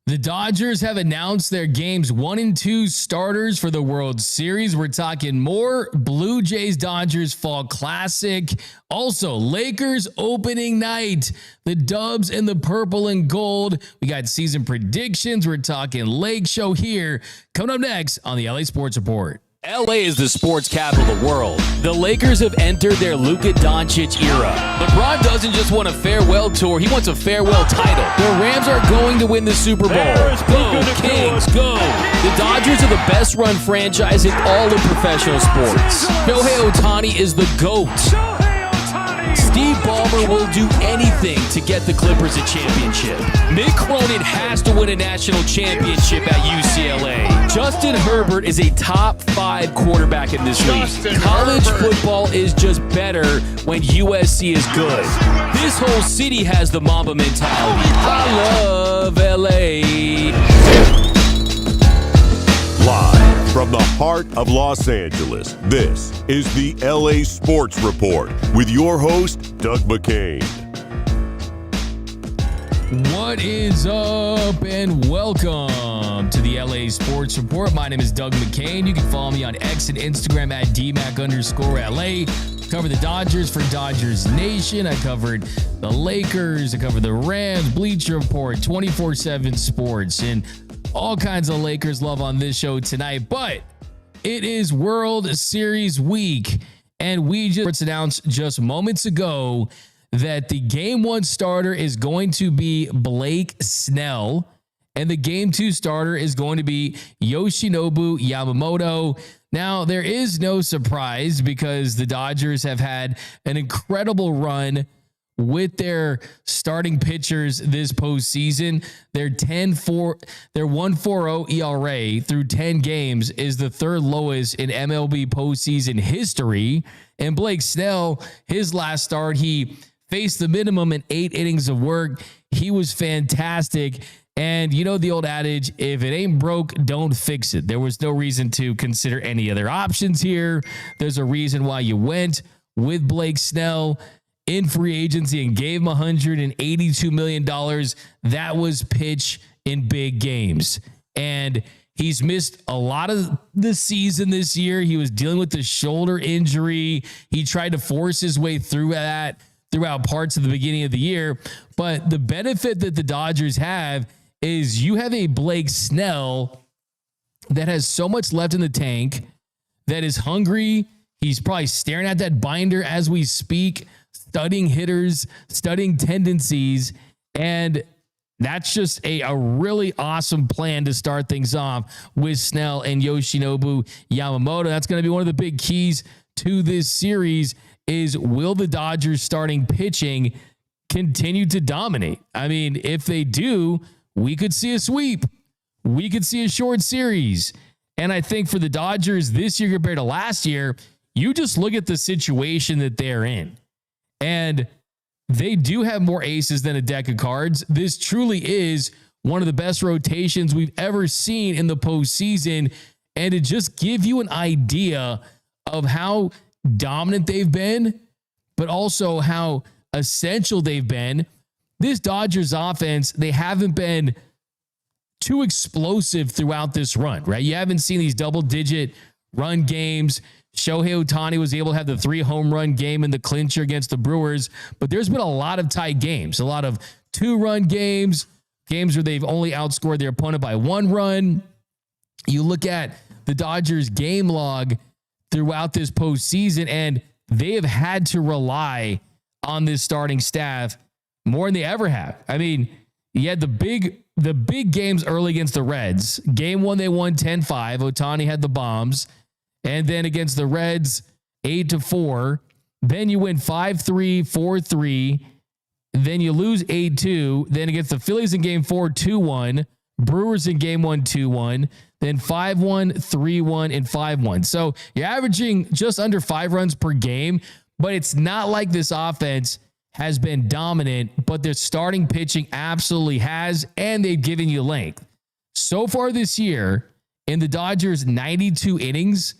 The Dodgers have announced their games 1 and 2 starters for the World Series. We're talking more Blue Jays Dodgers Fall Classic. Also, Lakers opening night. The Dubs in the purple and gold. We got season predictions. We're talking Lake Show here. Coming up next on the LA Sports Report. LA is the sports capital of the world. The Lakers have entered their Luka Doncic era. LeBron doesn't just want a farewell tour, he wants a farewell title. The Rams are going to win the Super Bowl. Go, Kings, go! The Dodgers are the best run franchise in all of professional sports. Shohei Ohtani is the GOAT. Steve Ballmer will do anything to get the Clippers a championship. Mick Cronin has to win a national championship at UCLA. Justin Herbert is a top 5 quarterback in this league. College football is just better when USC is good. This whole city has the Mamba mentality. I love LA. Live from the heart of Los Angeles, this is the LA Sports Report with your host, Doug McKain. What is up, and welcome to the LA Sports Report. My name is Doug McKain. You can follow me on X and Instagram at Dmac_LA. Cover the Dodgers for Dodgers Nation. I covered the Lakers. I covered the Rams, Bleacher Report, 24/7 Sports, and all kinds of Lakers love on this show tonight. But it is World Series week, and we just announced just moments ago that the Game 1 starter is going to be Blake Snell, and the Game 2 starter is going to be Yoshinobu Yamamoto. Now, there is no surprise because the Dodgers have had an incredible run with their starting pitchers this postseason. Their 1.40 ERA through 10 games is the third lowest in MLB postseason history. And Blake Snell, his last start, he faced the minimum in 8 innings of work. He was fantastic. And you know the old adage, if it ain't broke, don't fix it. There was no reason to consider any other options here. There's a reason why you went with Blake Snell in free agency and gave him $182 million. That was pitch in big games. And he's missed a lot of the season this year. He was dealing with the shoulder injury. He tried to force his way through that throughout parts of the beginning of the year. But the benefit that the Dodgers have is you have a Blake Snell that has so much left in the tank, that is hungry. He's probably staring at that binder as we speak, studying hitters, studying tendencies, and that's just a really awesome plan to start things off with Snell and Yoshinobu Yamamoto. That's going to be one of the big keys to this series is, will the Dodgers starting pitching continue to dominate? I mean, if they do, we could see a sweep. We could see a short series. And I think for the Dodgers this year compared to last year, you just look at the situation that they're in. And they do have more aces than a deck of cards. This truly is one of the best rotations we've ever seen in the postseason. And to just give you an idea of how dominant they've been, but also how essential they've been, this Dodgers offense, they haven't been too explosive throughout this run, right? You haven't seen these double-digit run games. Shohei Ohtani was able to have the 3 home run game in the clincher against the Brewers, but there's been a lot of tight games, a lot of 2-run games where they've only outscored their opponent by 1 run. You look at the Dodgers game log throughout this postseason, and they have had to rely on this starting staff more than they ever have. I mean, you had the big games early against the Reds. Game 1, they won 10-5. Ohtani had the bombs. And then against the Reds, 8-4. Then you win 5-3, 4-3. Then you lose 8-2. Then against the Phillies in game 4, 2-1. Brewers in game 1, 2-1. Then 5-1, 3-1, and 5-1. So you're averaging just under 5 runs per game, but it's not like this offense has been dominant, but their starting pitching absolutely has, and they've given you length. So far this year, in the Dodgers' 92 innings,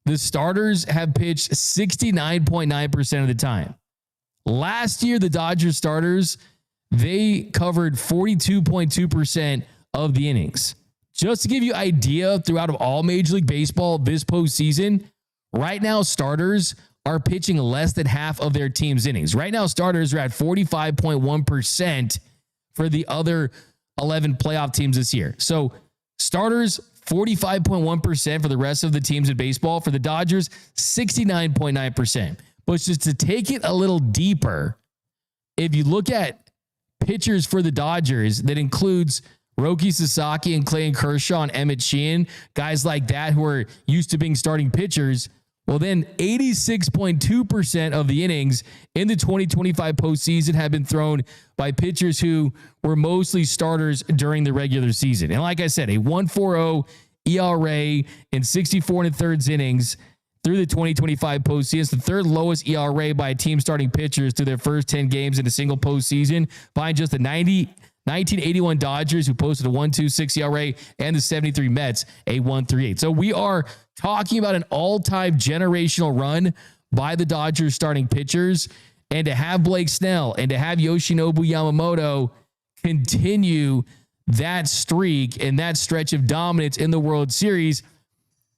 the starters have pitched 69.9% of the time. Last year, the Dodgers starters, they covered 42.2% of the innings. Just to give you idea, throughout of all Major League Baseball this postseason, right now starters are pitching less than half of their team's innings. Right now starters are at 45.1% for the other 11 playoff teams this year. So starters, 45.1% for the rest of the teams in baseball. For the Dodgers, 69.9%. But just to take it a little deeper, if you look at pitchers for the Dodgers, that includes Roki Sasaki and Clayton Kershaw and Emmet Sheehan, guys like that who are used to being starting pitchers, well, then 86.2% of the innings in the 2025 postseason have been thrown by pitchers who were mostly starters during the regular season. And like I said, a 1.40 ERA in 64 1/3 innings through the 2025 postseason. It's the third lowest ERA by a team starting pitchers through their first 10 games in a single postseason, behind just the 1981 Dodgers, who posted a 1.26 ERA, and the 73 Mets, a 1.38. So we are talking about an all-time generational run by the Dodgers starting pitchers, and to have Blake Snell and to have Yoshinobu Yamamoto continue that streak and that stretch of dominance in the World Series,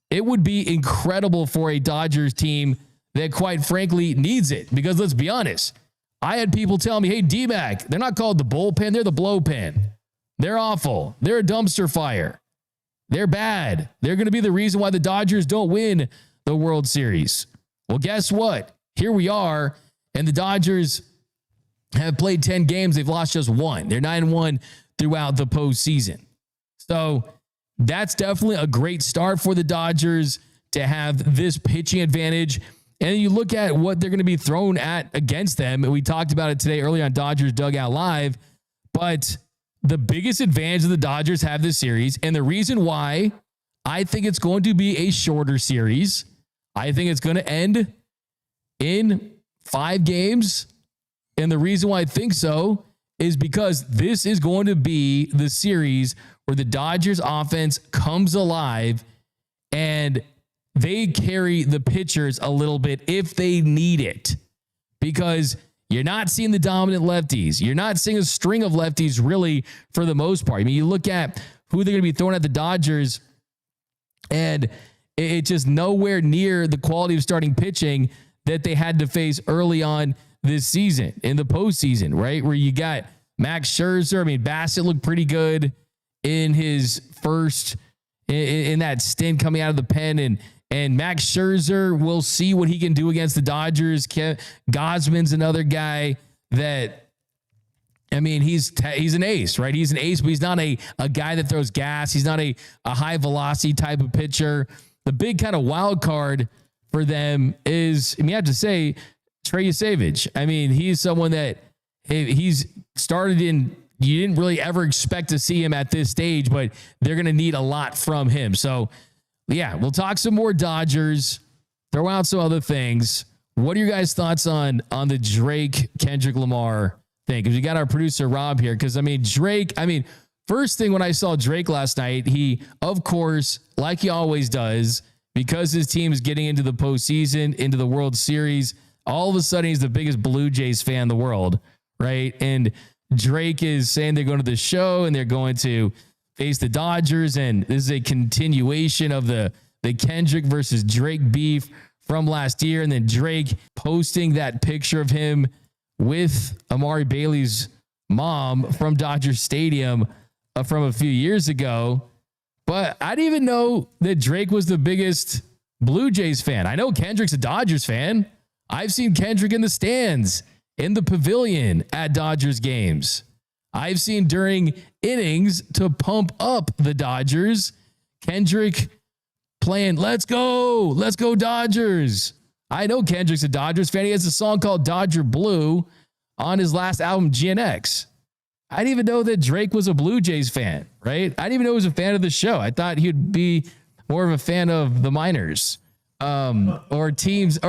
it would be incredible for a Dodgers team that, quite frankly, needs it. Because let's be honest, I had people tell me, hey, Dmac, they're not called the bullpen, they're the blowpen. They're awful. They're a dumpster fire. They're bad. They're going to be the reason why the Dodgers don't win the World Series. Well, guess what? Here we are, and the Dodgers have played 10 games. They've lost just one. They're 9-1 throughout the postseason. So that's definitely a great start for the Dodgers to have this pitching advantage. And you look at what they're going to be thrown at against them. And we talked about it today early on Dodgers Dugout Live. But the biggest advantage the Dodgers have this series, and the reason why I think it's going to be a shorter series, I think it's going to end in 5 games. And the reason why I think so is because this is going to be the series where the Dodgers offense comes alive and they carry the pitchers a little bit if they need it, because you're not seeing the dominant lefties. You're not seeing a string of lefties really for the most part. I mean, you look at who they're going to be throwing at the Dodgers, and it's just nowhere near the quality of starting pitching that they had to face early on this season in the postseason, right? Where you got Max Scherzer. I mean, Bassett looked pretty good in his first, in that stint coming out of the pen, and Max Scherzer, we'll see what he can do against the Dodgers. Gosman's another guy that, I mean, he's an ace, right? He's an ace, but he's not a guy that throws gas. He's not a high velocity type of pitcher. The big kind of wild card for them is, I mean, I have to say, Trey Savage. I mean, he's someone that he's started in, you didn't really ever expect to see him at this stage, but they're going to need a lot from him. So, yeah, we'll talk some more Dodgers, throw out some other things. What are your guys' thoughts on the Drake Kendrick Lamar thing? Because we got our producer Rob here. Because, I mean, Drake, first thing when I saw Drake last night, he, of course, like he always does, because his team is getting into the postseason, into the World Series, all of a sudden he's the biggest Blue Jays fan in the world, right? And Drake is saying they're going to the show and they're going to face the Dodgers, and this is a continuation of the Kendrick versus Drake beef from last year. And then Drake posting that picture of him with Amari Bailey's mom from Dodger Stadium from a few years ago. But I didn't even know that Drake was the biggest Blue Jays fan. I know Kendrick's a Dodgers fan. I've seen Kendrick in the stands, in the pavilion at Dodgers games. I've seen during innings to pump up the Dodgers, Kendrick playing, let's go Dodgers. I know Kendrick's a Dodgers fan. He has a song called Dodger Blue on his last album, GNX. I didn't even know that Drake was a Blue Jays fan, right? I didn't even know he was a fan of the show. I thought he'd be more of a fan of the minors or teams.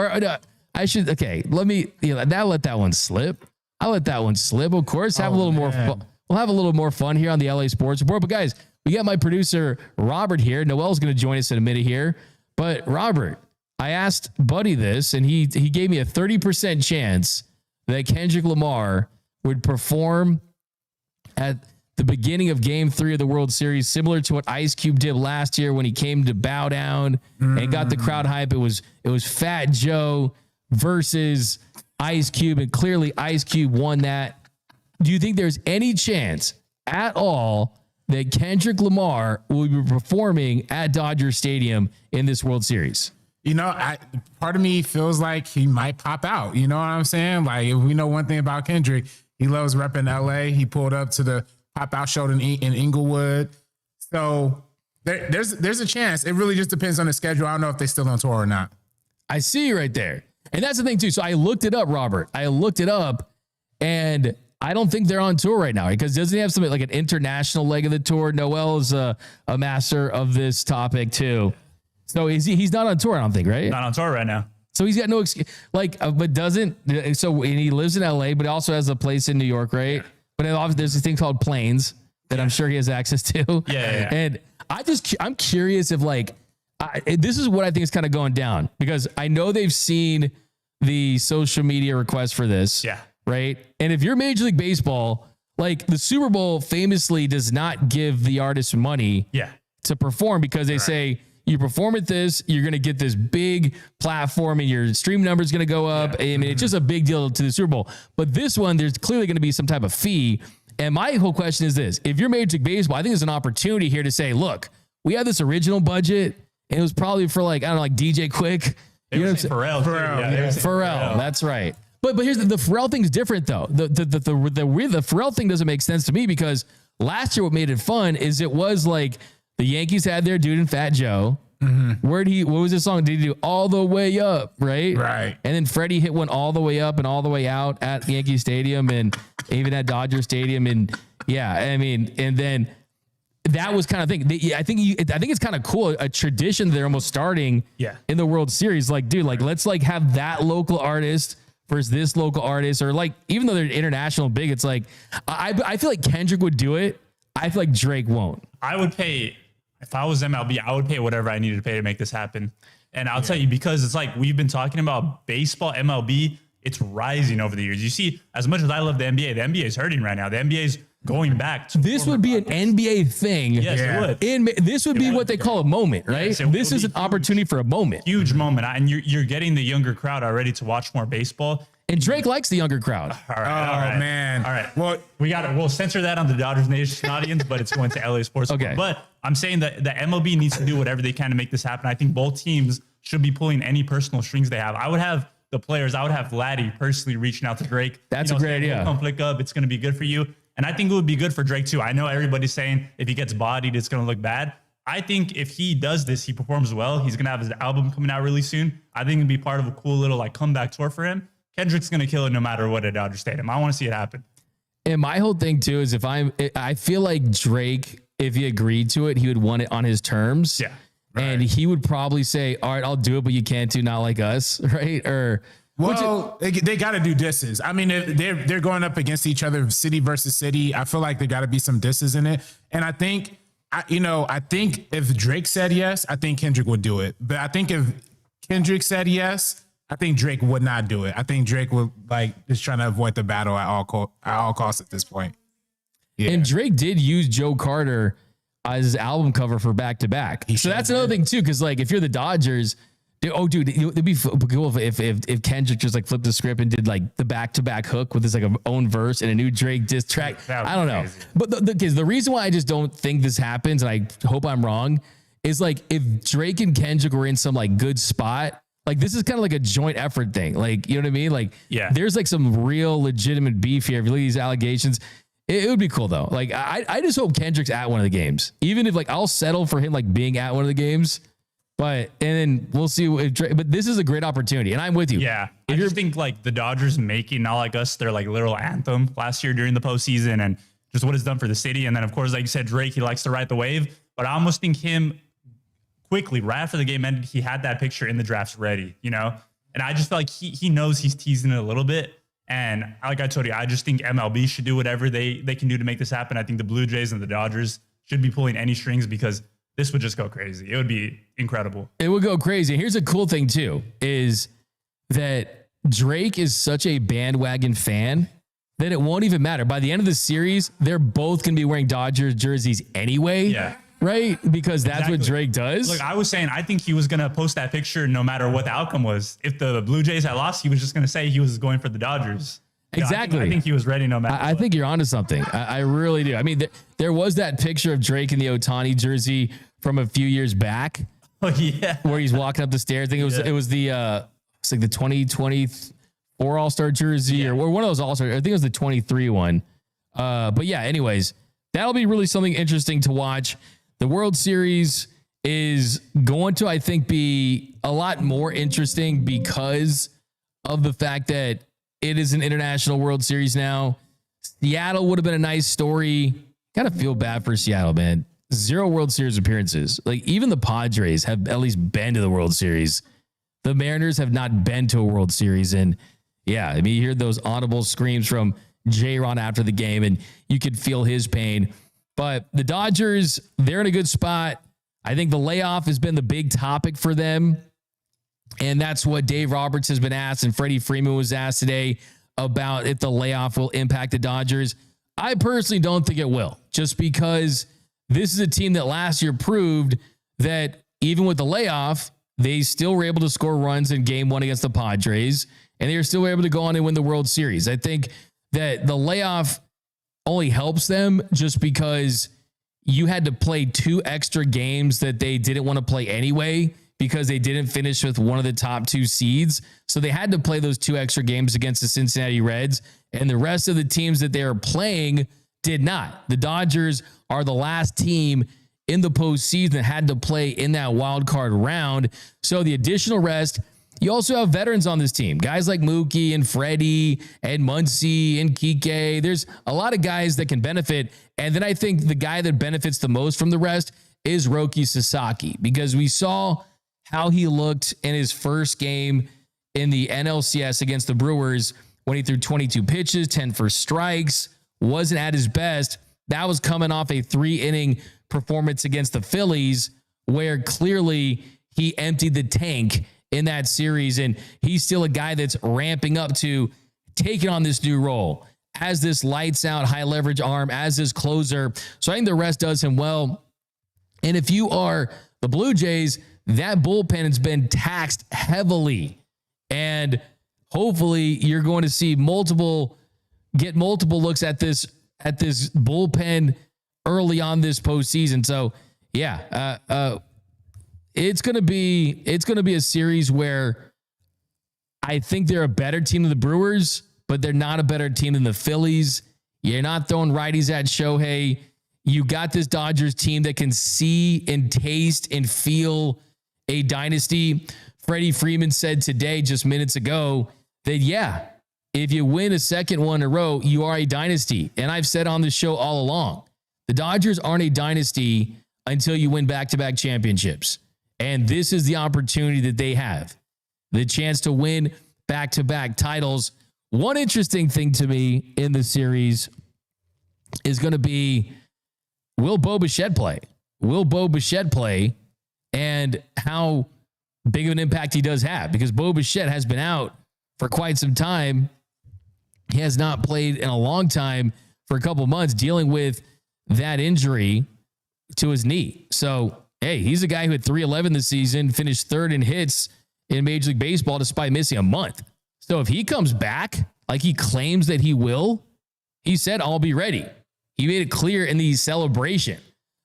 I should, okay, let that one slip. I'll let that one slip. Of course, have a little more fun. We'll have a little more fun here on the LA Sports Report. But guys, we got my producer Robert here. Noel's going to join us in a minute here. But Robert, I asked Buddy this, and he gave me a 30% chance that Kendrick Lamar would perform at the beginning of Game 3 of the World Series, similar to what Ice Cube did last year when he came to bow down and got the crowd hype. It was Fat Joe versus Ice Cube, and clearly Ice Cube won that. Do you think there's any chance at all that Kendrick Lamar will be performing at Dodger Stadium in this World Series? You know, part of me feels like he might pop out. You know what I'm saying? Like, if we know one thing about Kendrick, he loves repping LA. He pulled up to the pop out show in Inglewood. So there's a chance. It really just depends on the schedule. I don't know if they're still on tour or not. I see you right there. And that's the thing too. So I looked it up, Robert. I looked it up, and I don't think they're on tour right now, because doesn't he have something like an international leg of the tour? Noel is a master of this topic too. So he's not on tour, I don't think, right? Not on tour right now. So he's got no excuse, but doesn't. So and he lives in LA, but he also has a place in New York, right? Yeah. But obviously there's this thing called planes that I'm sure he has access to. Yeah. And I'm curious if this is what I think is kind of going down, because I know they've seen the social media request for this. Yeah. Right. And if you're Major League Baseball, like the Super Bowl famously does not give the artist money to perform, because they say you perform at this, you're going to get this big platform and your stream number is going to go up. I mean, it's just a big deal to the Super Bowl. But this one, there's clearly going to be some type of fee. And my whole question is this: if you're Major League Baseball, I think there's an opportunity here to say, look, we had this original budget, and it was probably for like DJ Quick. You know what I'm saying? Pharrell. That's right. But here's the Pharrell thing's different though. The Pharrell thing doesn't make sense to me, because last year what made it fun is it was like the Yankees had their dude in Fat Joe. Mm-hmm. What was his song? Did he do All the Way Up? Right. And then Freddie hit one all the way up and all the way out at Yankee Stadium and even at Dodger Stadium. And and then that was kind of thing. I think it's kind of cool. A tradition they're almost starting in the World Series. Like, dude, let's have that local artist versus this local artist, or even though they're international big, it's like, I feel like Kendrick would do it. I feel like Drake won't. I would pay, if I was MLB, I would pay whatever I needed to pay to make this happen. And I'll tell you, because it's like, we've been talking about baseball, MLB, it's rising over the years. You see, as much as I love the NBA is hurting right now. The NBA is going back to this would be an NBA thing. Yes, it would. This would be what they call a moment, right? Yes, this is an opportunity for a moment. Huge moment. And you're getting the younger crowd already to watch more baseball. And Drake likes the younger crowd. All right. Man. All right. Well, we'll censor that on the Dodgers Nation audience, but it's going to LA Sports. Okay. But I'm saying that the MLB needs to do whatever they can to make this happen. I think both teams should be pulling any personal strings they have. I would have the players. I would have Laddie personally reaching out to Drake. That's a great idea. Come flick up. It's going to be good for you. And I think it would be good for Drake too. I know everybody's saying if he gets bodied, it's going to look bad. I think if he does this, he performs well. He's going to have his album coming out really soon. I think it'd be part of a cool little comeback tour for him. Kendrick's going to kill it no matter what at Dodger Stadium. I want to see it happen. And my whole thing too is I feel like Drake, if he agreed to it, he would want it on his terms. Yeah. Right. And he would probably say, all right, I'll do it, but you can't do not like us. Right. They got to do disses. I mean, they're going up against each other, city versus city. I feel like there got to be some disses in it. And I think if Drake said yes, I think Kendrick would do it. But I think if Kendrick said yes, I think Drake would not do it. I think Drake would just trying to avoid the battle at all costs at this point. Yeah. And Drake did use Joe Carter as his album cover for Back to Back. So that's another thing too, because if you're the Dodgers, it'd be cool if Kendrick just flipped the script and did the back-to-back hook with his own verse and a new Drake diss track. I don't know. Crazy. But the reason why I just don't think this happens, and I hope I'm wrong, is if Drake and Kendrick were in some good spot, this is kind of like a joint effort thing. You know what I mean? There's some real legitimate beef here. If you look at these allegations, it would be cool though. I just hope Kendrick's at one of the games, even if I'll settle for him being at one of the games. And then we'll see but this is a great opportunity, and I'm with you. Yeah. I just think the Dodgers making Not Like Us their little anthem last year during the postseason, and just what it's done for the city. And then of course, like you said, Drake, he likes to ride the wave, but I almost think him quickly, right after the game ended, he had that picture in the drafts ready, and I just feel like he knows he's teasing it a little bit. And like I told you, I just think MLB should do whatever they can do to make this happen. I think the Blue Jays and the Dodgers should be pulling any strings, because this would just go crazy. It would be incredible. It would go crazy. Here's a cool thing too, is that Drake is such a bandwagon fan then it won't even matter. By the end of the series, they're both going to be wearing Dodgers jerseys anyway. Yeah. Right? Because that's what Drake does. Look, I was saying, I think he was going to post that picture no matter what the outcome was. If the Blue Jays had lost, he was just going to say he was going for the Dodgers. Exactly. I think he was ready no matter I think you're onto something. I really do. I mean, there was that picture of Drake in the Ohtani jersey from a few years back. Oh, yeah. Where he's walking up the stairs. I think it was the it's like the 2024 All-Star jersey or one of those All-Star. I think it was the 23 one. But yeah, anyways, that'll be really something interesting to watch. The World Series is going to, I think, be a lot more interesting because of the fact that it is an international World Series now. Seattle would have been a nice story. Gotta feel bad for Seattle, man. 0 World Series appearances. Like, even the Padres have at least been to the World Series. The Mariners have not been to a World Series. And yeah, I mean, you hear those audible screams from J-Ron after the game, and you could feel his pain. But the Dodgers, they're in a good spot. I think the layoff has been the big topic for them. And that's what Dave Roberts has been asked, and Freddie Freeman was asked today about if the layoff will impact the Dodgers. I personally don't think it will, just because this is a team that last year proved that even with the layoff, they still were able to score runs in game 1 against the Padres, and they were still able to go on and win the World Series. I think that the layoff only helps them just because you had to play 2 extra games that they didn't want to play anyway because they didn't finish with one of the top 2 seeds. So they had to play those 2 extra games against the Cincinnati Reds, and the rest of the teams that they are playing did not. The Dodgers are the last team in the postseason that had to play in that wild card round. So the additional rest, you also have veterans on this team, guys like Mookie and Freddie and Muncy and Kike. There's a lot of guys that can benefit. And then I think the guy that benefits the most from the rest is Roki Sasaki, because we saw how he looked in his first game in the NLCS against the Brewers when he threw 22 pitches, 10 for strikes, wasn't at his best. That was coming off a 3-inning performance against the Phillies, where clearly he emptied the tank in that series. And he's still a guy that's ramping up to taking on this new role as this lights out high leverage arm, as this closer. So I think the rest does him well. And if you are the Blue Jays, that bullpen has been taxed heavily. And hopefully you're going to see multiple looks at this bullpen early on this postseason. So yeah, it's going to be a series where I think they're a better team than the Brewers, but they're not a better team than the Phillies. You're not throwing righties at Shohei. You got this Dodgers team that can see and taste and feel a dynasty. Freddie Freeman said today, just minutes ago, that yeah, if you win a second one in a row, you are a dynasty. And I've said on this show all along, the Dodgers aren't a dynasty until you win back-to-back championships. And this is the opportunity that they have, the chance to win back-to-back titles. One interesting thing to me in the series is going to be, will Bo Bichette play? Will Bo Bichette play, and how big of an impact he does have? Because Bo Bichette has been out for quite some time. He has not played in a long time, for a couple months, dealing with that injury to his knee. So, hey, he's a guy who had .311 this season, finished 3rd in hits in Major League Baseball despite missing a month. So if he comes back like he claims that he will, he said, I'll be ready. He made it clear in the celebration.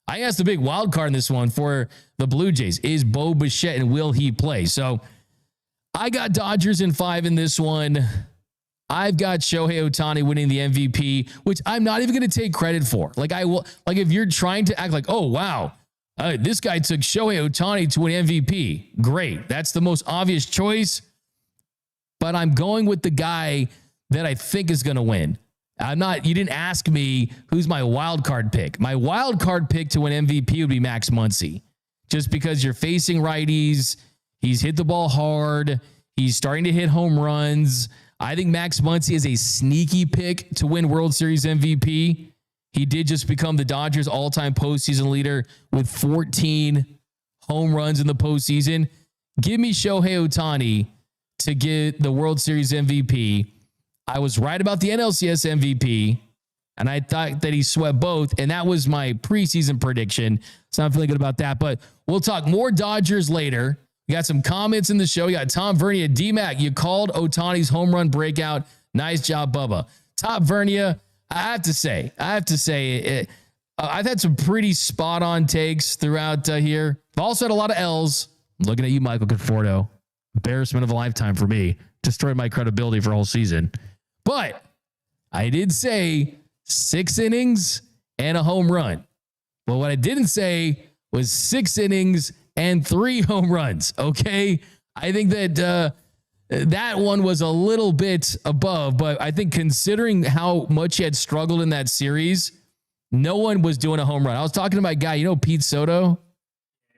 I asked the big wild card in this one for the Blue Jays. Is Bo Bichette, and will he play? So I got Dodgers in 5 in this one. I've got Shohei Ohtani winning the MVP, which I'm not even going to take credit for. Like, I will, like, if you're trying to act like, oh, wow, this guy took Shohei Ohtani to win MVP. Great. That's the most obvious choice. But I'm going with the guy that I think is going to win. You didn't ask me who's my wild card pick. My wild card pick to win MVP would be Max Muncy, just because you're facing righties. He's hit the ball hard. He's starting to hit home runs. I think Max Muncy is a sneaky pick to win World Series MVP. He did just become the Dodgers all-time postseason leader with 14 home runs in the postseason. Give me Shohei Ohtani to get the World Series MVP. I was right about the NLCS MVP, and I thought that he swept both, and that was my preseason prediction. So I'm feeling good about that. But we'll talk more Dodgers later. We got some comments in the show. We got Tom Vernia. Dmac, you called Ohtani's home run breakout. Nice job, Bubba. Top Vernia, I have to say, I've had some pretty spot on takes throughout here. I've also had a lot of L's. I'm looking at you, Michael Conforto. Embarrassment of a lifetime for me. Destroyed my credibility for a whole season. But I did say 6 innings and a home run. But what I didn't say was 6 innings and 3 home runs. Okay. I think that that one was a little bit above, but I think considering how much he had struggled in that series, no one was doing a home run. I was talking to my guy, Pete Soto.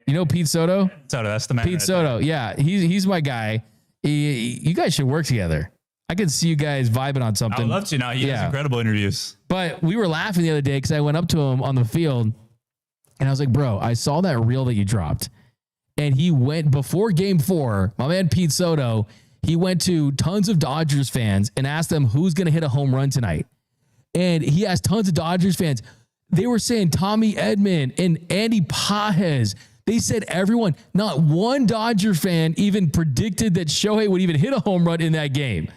Pete Soto? Soto, that's the man. Pete Soto. Yeah. He's my guy. You guys should work together. I could see you guys vibing on something. I would love to. Now he has incredible interviews. But we were laughing the other day because I went up to him on the field and I was like, bro, I saw that reel that you dropped. And he went before game 4, my man Pete Soto, he went to tons of Dodgers fans and asked them who's going to hit a home run tonight. And he asked tons of Dodgers fans. They were saying Tommy Edman and Andy Pages. They said everyone, not one Dodger fan even predicted that Shohei would even hit a home run in that game.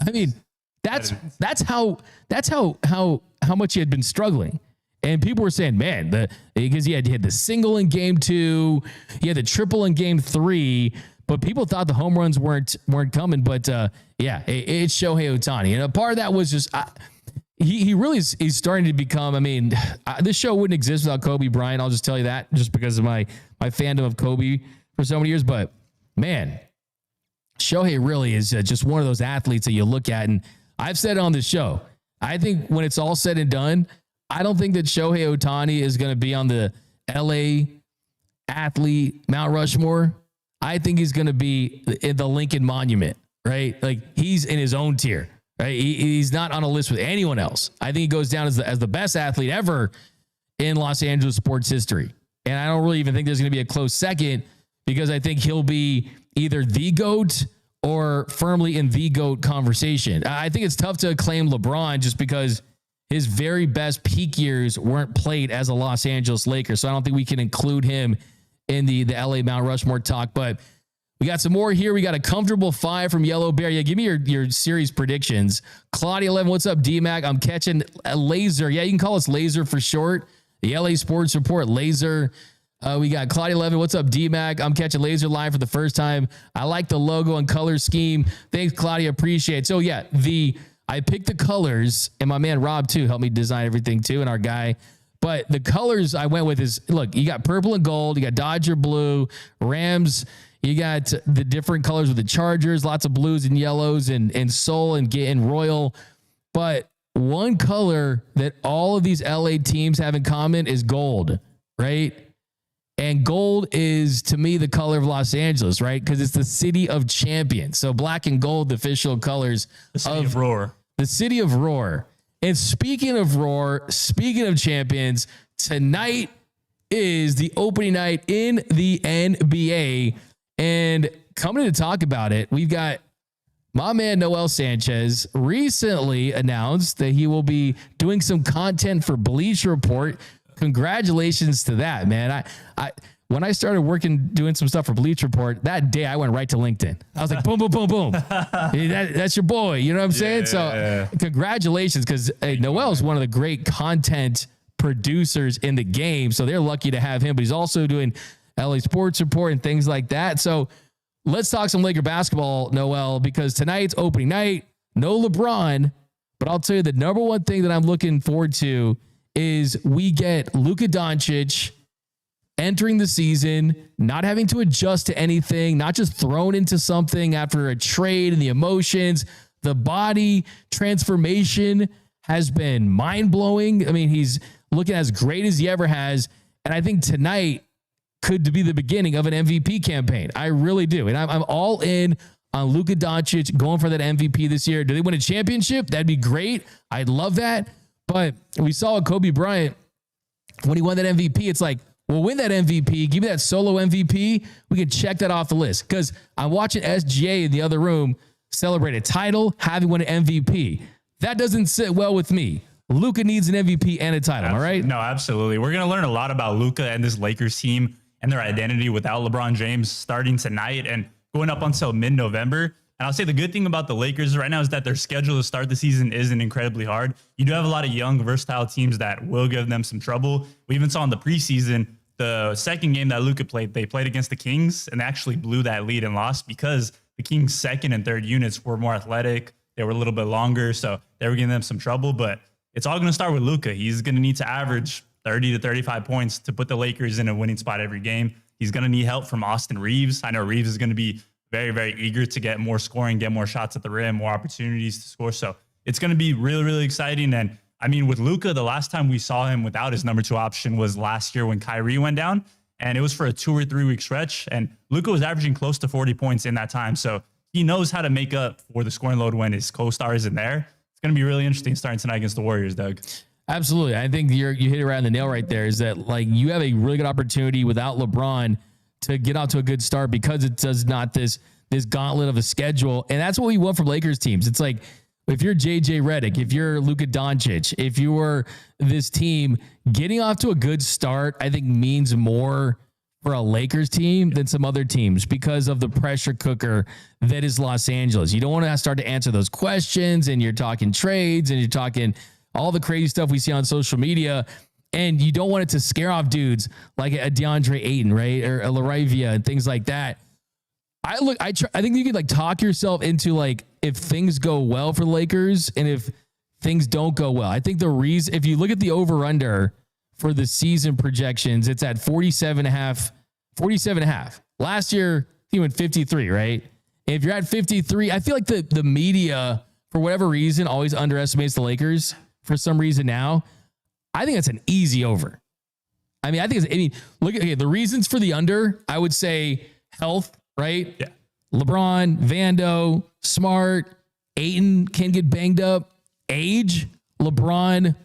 I mean, that's how much he had been struggling. And people were saying, man, because he had the single in game 2, he had the triple in game 3, but people thought the home runs weren't coming. But it's Shohei Ohtani, and a part of that was just he really is starting to become. I mean, this show wouldn't exist without Kobe Bryant. I'll just tell you that, just because of my fandom of Kobe for so many years. But man, Shohei really is just one of those athletes that you look at, and I've said it on this show. I think when it's all said and done, I don't think that Shohei Ohtani is going to be on the LA athlete Mount Rushmore. I think he's going to be in the Lincoln Monument, right? Like he's in his own tier, right? He's not on a list with anyone else. I think he goes down as the best athlete ever in Los Angeles sports history. And I don't really even think there's going to be a close second, because I think he'll be either the GOAT or firmly in the GOAT conversation. I think it's tough to acclaim LeBron just because his very best peak years weren't played as a Los Angeles Laker. So I don't think we can include him in the LA Mount Rushmore talk. But we got some more here. We got a comfortable 5 from Yellow Bear. Yeah, give me your series predictions. Claudia 11, what's up, Dmac? I'm catching a laser. Yeah, you can call us Laser for short. The LA Sports Report, Laser. We got Claudia 11. What's up, Dmac? I'm catching laser live for the first time. I like the logo and color scheme. Thanks, Claudia. Appreciate it. So yeah, I picked the colors, and my man Rob too helped me design everything too, and our guy. But the colors I went with is, look, you got purple and gold, you got Dodger blue, Rams, you got the different colors with the Chargers, lots of blues and yellows and soul and royal. But one color that all of these LA teams have in common is gold, right? And gold is, to me, the color of Los Angeles, right? Because it's the city of champions. So black and gold, the official colors the city of Roar. The city of Roar. And speaking of Roar, speaking of champions, tonight is the opening night in the NBA. And coming to talk about it, we've got my man Noel Sanchez recently announced that he will be doing some content for Bleacher Report. Congratulations to that, man. I when I started doing some stuff for Bleacher Report, that day I went right to LinkedIn. I was like, boom, boom, boom, boom. Hey, that's your boy. You know what I'm saying? So congratulations, because Noel's one of the great content producers in the game. So they're lucky to have him, but he's also doing LA Sports Report and things like that. So let's talk some Laker basketball, Noel, because tonight's opening night, no LeBron, but I'll tell you the number one thing that I'm looking forward to is we get Luka Doncic entering the season, not having to adjust to anything, not just thrown into something after a trade and the emotions. The body transformation has been mind-blowing. I mean, he's looking as great as he ever has. And I think tonight could be the beginning of an MVP campaign. I really do. And I'm all in on Luka Doncic going for that MVP this year. Do they win a championship? That'd be great. I'd love that. But we saw Kobe Bryant, when he won that MVP, it's like, we'll win that MVP. Give me that solo MVP. We can check that off the list. Because I'm watching SGA in the other room celebrate a title, having won an MVP. That doesn't sit well with me. Luka needs an MVP and a title, all right? No, absolutely. We're going to learn a lot about Luka and this Lakers team and their identity without LeBron James starting tonight and going up until mid-November. And I'll say the good thing about the Lakers right now is that their schedule to start the season isn't incredibly hard. You do have a lot of young, versatile teams that will give them some trouble. We even saw in the preseason, the second game that Luka played, they played against the Kings and they actually blew that lead and lost because the Kings' second and third units were more athletic. They were a little bit longer, so they were giving them some trouble. But it's all going to start with Luka. He's going to need to average 30 to 35 points to put the Lakers in a winning spot every game. He's going to need help from Austin Reeves. I know Reeves is going to be very, very eager to get more scoring, get more shots at the rim, more opportunities to score. So it's going to be really, really exciting. And I mean, with Luka, the last time we saw him without his number 2 option was last year when Kyrie went down, and it was for a 2 or 3 week stretch. And Luka was averaging close to 40 points in that time. So he knows how to make up for the scoring load when his co-star isn't there. It's going to be really interesting starting tonight against the Warriors, Doug. Absolutely. I think you hit it right on the nail right there, is that like you have a really good opportunity without LeBron to get out to a good start because it does not this gauntlet of a schedule. And that's what we want from Lakers teams. It's like, if you're JJ Redick, if you're Luka Doncic, if you're this team, getting off to a good start, I think means more for a Lakers team than some other teams because of the pressure cooker that is Los Angeles. You don't want to start to answer those questions and you're talking trades and you're talking all the crazy stuff we see on social media. And you don't want it to scare off dudes like a DeAndre Ayton, right? Or a Laravia and things like that. I think you could like talk yourself into like, if things go well for the Lakers and if things don't go well. I think the reason, if you look at the over-under for the season projections, it's at 47.5. Last year, he went 53, right? And if you're at 53, I feel like the media, for whatever reason, always underestimates the Lakers for some reason now. I think that's an easy over. I mean, look at the reasons for the under. I would say health, right? Yeah. LeBron, Vando, Smart, Ayton can get banged up. Age, LeBron.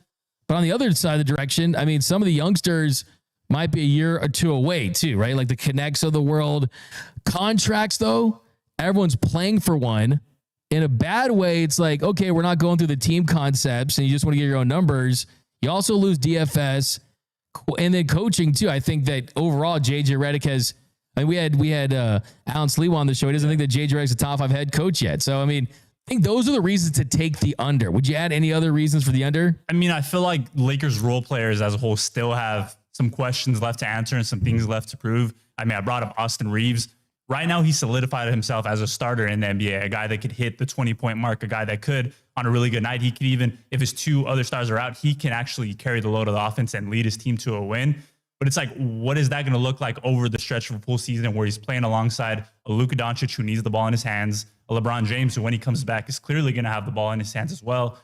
But on the other side of the direction, I mean, some of the youngsters might be a year or two away too, right? Like the Connects of the world. Contracts, though, everyone's playing for one. In a bad way, it's like, okay, we're not going through the team concepts and you just want to get your own numbers. You also lose DFS. And then coaching, too. I think that overall, JJ Redick has... I mean, we had Alan Sleewa on the show. He doesn't think that JJ Redick's a top 5 head coach yet. So, I mean, I think those are the reasons to take the under. Would you add any other reasons for the under? I mean, I feel like Lakers role players as a whole still have some questions left to answer and some things left to prove. I mean, I brought up Austin Reeves. Right now, he solidified himself as a starter in the NBA, a guy that could hit the 20-point mark, a guy that could, on a really good night, he could even, if his 2 other stars are out, he can actually carry the load of the offense and lead his team to a win. But it's like, what is that going to look like over the stretch of a full season where he's playing alongside a Luka Doncic who needs the ball in his hands, a LeBron James who, when he comes back, is clearly going to have the ball in his hands as well?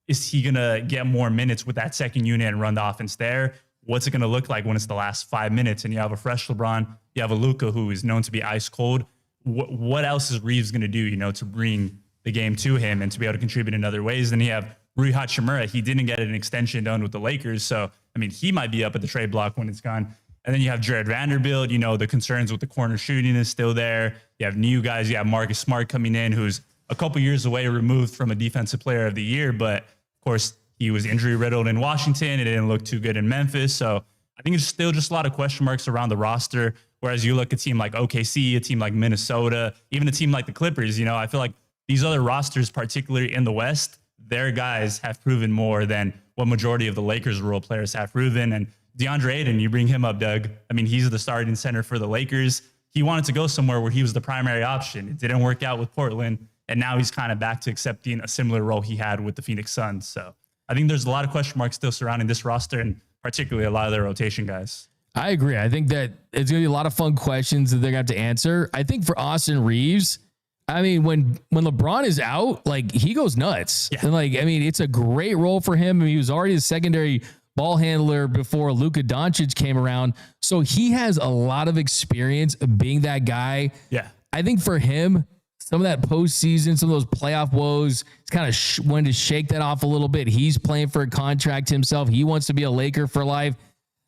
Is he going to get more minutes with that second unit and run the offense there? What's it going to look like when it's the last 5 minutes and you have a fresh LeBron, you have a Luka who is known to be ice cold? What else is Reeves going to do, to bring the game to him and to be able to contribute in other ways? Then you have Rui Hachimura. He didn't get an extension done with the Lakers. So, I mean, he might be up at the trade block when it's gone. And then you have Jared Vanderbilt. The concerns with the corner shooting is still there. You have new guys. You have Marcus Smart coming in, who's a couple years away removed from a defensive player of the year. But, of course, he was injury riddled in Washington. It didn't look too good in Memphis. So I think it's still just a lot of question marks around the roster. Whereas you look at a team like OKC, a team like Minnesota, even a team like the Clippers, I feel like these other rosters, particularly in the West, their guys have proven more than what majority of the Lakers role players have proven. And DeAndre Ayton, you bring him up, Doug. I mean, he's the starting center for the Lakers. He wanted to go somewhere where he was the primary option. It didn't work out with Portland. And now he's kind of back to accepting a similar role he had with the Phoenix Suns. So I think there's a lot of question marks still surrounding this roster and particularly a lot of their rotation guys. I agree. I think that it's going to be a lot of fun questions that they're going to have to answer. I think for Austin Reeves, I mean, when LeBron is out, like he goes nuts. Yeah. And it's a great role for him. I mean, he was already a secondary ball handler before Luka Doncic came around. So he has a lot of experience of being that guy. Yeah. I think for him, some of that postseason, some of those playoff woes, he's kind of wanted to shake that off a little bit. He's playing for a contract himself. He wants to be a Laker for life.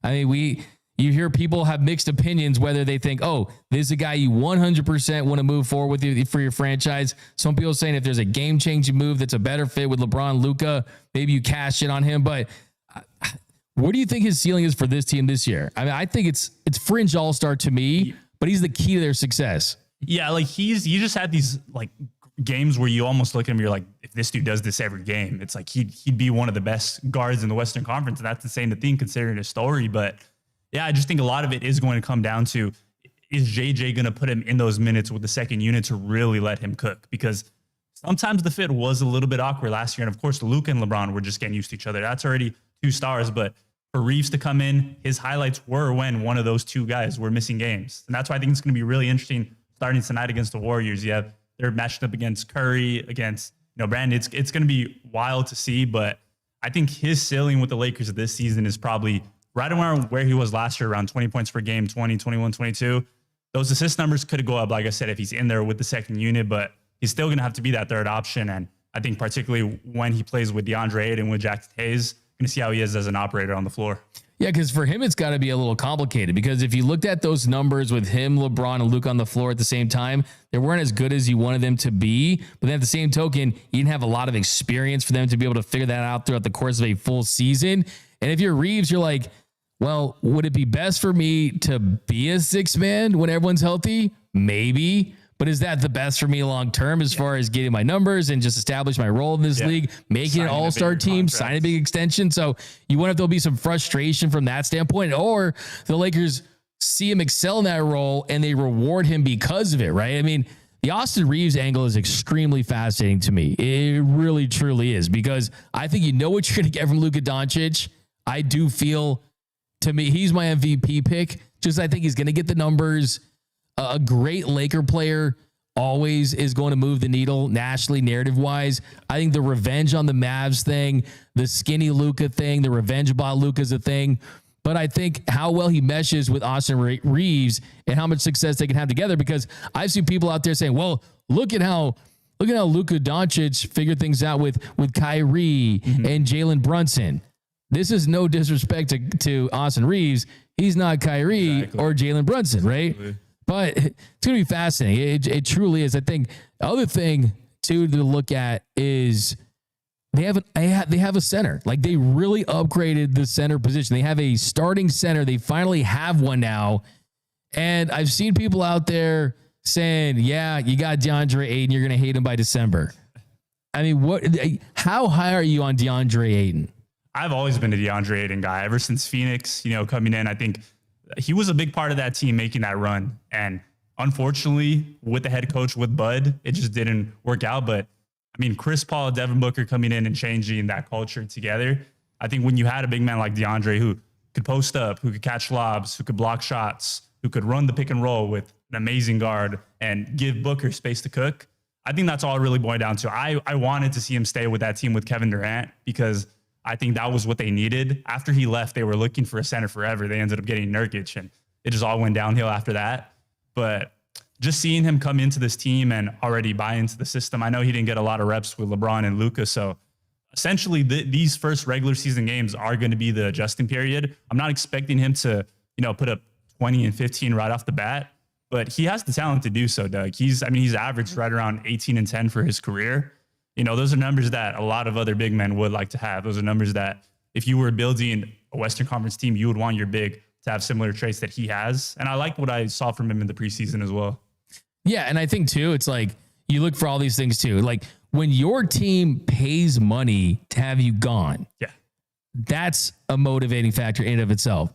I mean, you hear people have mixed opinions whether they think, oh, this is a guy you 100% want to move forward with you for your franchise. Some people saying if there's a game-changing move that's a better fit with LeBron, Luka, maybe you cash in on him. But what do you think his ceiling is for this team this year? I mean, I think it's fringe all-star to me, but he's the key to their success. Yeah, like he just had these like games where you almost look at him, you're like, if this dude does this every game, it's like he'd be one of the best guards in the Western Conference. And that's insane to think considering his story. But yeah, I just think a lot of it is going to come down to, is JJ going to put him in those minutes with the second unit to really let him cook? Because sometimes the fit was a little bit awkward last year. And of course, Luka and LeBron were just getting used to each other. That's already 2 stars. But for Reeves to come in, his highlights were when one of those 2 guys were missing games. And that's why I think it's going to be really interesting starting tonight against the Warriors. They're matched up against Curry, against Brandon. It's going to be wild to see. But I think his ceiling with the Lakers this season is probably right around where he was last year, around 20 points per game, 20, 21, 22. Those assist numbers could go up, like I said, if he's in there with the second unit, but he's still going to have to be that third option. And I think particularly when he plays with DeAndre Ayton, with Jackson Hayes, going to see how he is as an operator on the floor. Yeah, because for him, it's got to be a little complicated because if you looked at those numbers with him, LeBron, and Luka on the floor at the same time, they weren't as good as you wanted them to be. But then at the same token, you didn't have a lot of experience for them to be able to figure that out throughout the course of a full season. And if you're Reeves, you're like, well, would it be best for me to be a 6-man when everyone's healthy? Maybe. But is that the best for me long term as far as getting my numbers and just establish my role in this league, making an all-star team, sign a big extension? So you wonder if there'll be some frustration from that standpoint, or the Lakers see him excel in that role and they reward him because of it, right? I mean, the Austin Reeves angle is extremely fascinating to me. It really, truly is, because I think you know what you're going to get from Luka Doncic. I do feel, to me, he's my MVP pick. Just I think he's going to get the numbers. A great Laker player always is going to move the needle nationally, narrative-wise. I think the revenge on the Mavs thing, the skinny Luka thing, the revenge about Luka is a thing. But I think how well he meshes with Austin Reeves and how much success they can have together, because I've seen people out there saying, well, look at how Luka Doncic figured things out with Kyrie and Jalen Brunson. This is no disrespect to Austin Reeves. He's not Kyrie or Jalen Brunson, right? But it's going to be fascinating. It truly is. I think the other thing, too, to look at is they have a center. Like, they really upgraded the center position. They have a starting center. They finally have one now. And I've seen people out there saying, yeah, you got DeAndre Ayton. You're going to hate him by December. I mean, how high are you on DeAndre Ayton? I've always been a DeAndre Ayton guy ever since Phoenix, coming in. I think he was a big part of that team making that run. And unfortunately, with the head coach, with Bud, it just didn't work out. But I mean, Chris Paul, Devin Booker coming in and changing that culture together. I think when you had a big man like DeAndre who could post up, who could catch lobs, who could block shots, who could run the pick and roll with an amazing guard and give Booker space to cook, I think that's all really boiled down to. I wanted to see him stay with that team with Kevin Durant, because I think that was what they needed. After he left, they were looking for a center forever. They ended up getting Nurkic, and it just all went downhill after that. But just seeing him come into this team and already buy into the system, I know he didn't get a lot of reps with LeBron and Luka. So essentially, these first regular season games are going to be the adjusting period. I'm not expecting him to, put up 20 and 15 right off the bat, but he has the talent to do so, Doug. He's averaged right around 18 and 10 for his career. Those are numbers that a lot of other big men would like to have. Those are numbers that if you were building a Western Conference team, you would want your big to have similar traits that he has. And I like what I saw from him in the preseason as well. Yeah, and I think, too, it's like you look for all these things, too. Like, when your team pays money to have you gone, that's a motivating factor in and of itself.